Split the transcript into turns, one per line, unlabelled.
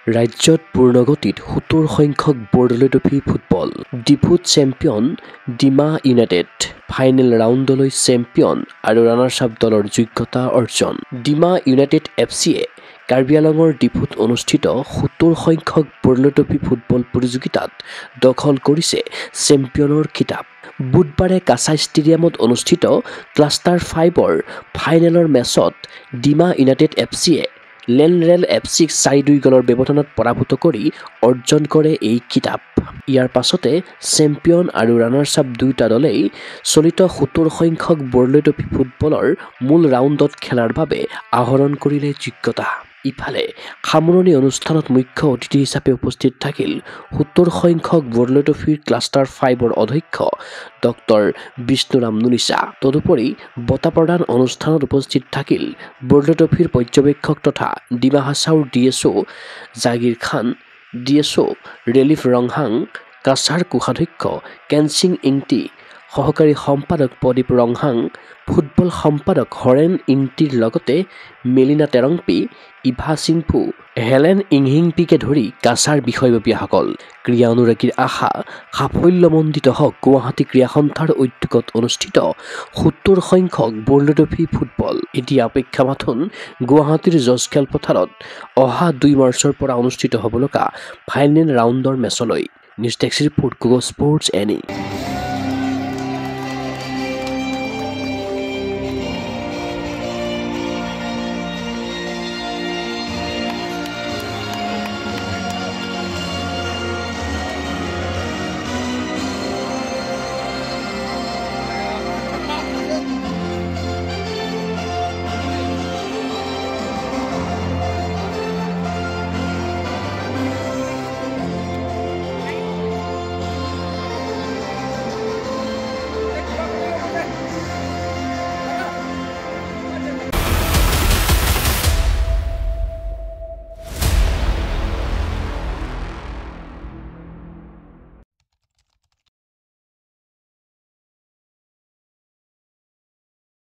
ৰাজ্যত পূৰ্ণগতিত ৭০ সংখ্যক বৰদলৈ ট্ৰফী ফুটবল। ডিফুত চেম্পিয়ন ডিমা ইউনাইটেড। ফাইনেল ৰাউণ্ডলৈ চেম্পিয়ন আৰু ৰানাৰ্ছ আপ দলৰ যোগ্যতা অৰ্জন। ডিমা ইউনাইটেড এফচিয়ে কাৰ্বি আংলঙৰ ডিফুত অনুষ্ঠিত ৭০ সংখ্যক বৰদলৈ ট্ৰফী ফুটবল প্ৰতিযোগিতাত দখল কৰিছে চেম্পিয়নৰ খিতাপ। বুধবাৰে কাছাই ষ্টেডিয়ামত অনুষ্ঠিত ক্লাষ্টাৰ 5ৰ ফাইনেলৰ মেচত ডিমা ইউনাইটেড এফচিয়ে লেনৰেল এফচিক ৪-২ গ'লৰ ব্যৱধানত পৰাভূত কৰি অৰ্জন কৰে এই খিতাপ। ইয়াৰ পাছতে চেম্পিয়ন আৰু ৰানাৰ্ছ আপ দুয়োটা দলেই চলিত ৭০ সংখ্যক বৰদলৈ ট্ৰফী ফুটবলৰ মূল ৰাউণ্ডত খেলাৰ বাবে আহৰণ কৰিলে যোগ্যতা। ইফালে সামৰণি অনুষ্ঠানত মুখ্য অতিথি হিচাপে উপস্থিত থাকিল ৭০ সংখ্যক বৰদলৈ ট্ৰফীৰ ক্লাষ্টাৰ 5ৰ অধ্যক্ষ ডক্টৰ বিষ্ণুৰাম নুনিছা। তদুপৰি বঁটা প্ৰদান অনুষ্ঠানত উপস্থিত থাকিল বৰদলৈ ট্ৰফীৰ পৰ্যবেক্ষক তথা ডিমা হাছাওৰ ডিএছঅ' জাগিৰ খান, ডিএছঅ' ৰেলিফ ৰংহাং, কাছাৰ কোষাধ্যক্ষ কেনচিং ইংটি, সহকাৰী সম্পাদক প্ৰদীপ ৰংহাং, ফুটবল সম্পাদক হৰেণ ইংটিৰ লগতে মেলিনা টেৰংপি, ইভা চিংফু, হেলেন ইংহিংপিকে ধৰি কাছাৰ বিষয়ববীয়াসকল। ক্ৰীড়া অনুৰাগীৰ আশা সাফল্যমণ্ডিত হওক গুৱাহাটী ক্ৰীড়া সন্থাৰ উদ্যোগত অনুষ্ঠিত ৭০ সংখ্যক বৰদলৈ ট্ৰফী ফুটবল। এতিয়া অপেক্ষা মাথোন গুৱাহাটীৰ জজ খেলপথাৰত অহা ২ মাৰ্চৰ পৰা অনুষ্ঠিত হ'ব লগা ফাইনেল ৰাউণ্ডৰ মেচলৈ। নিউজ ডেস্ক ৰিপৰ্ট, কুগ স্পৰ্টছ এনি।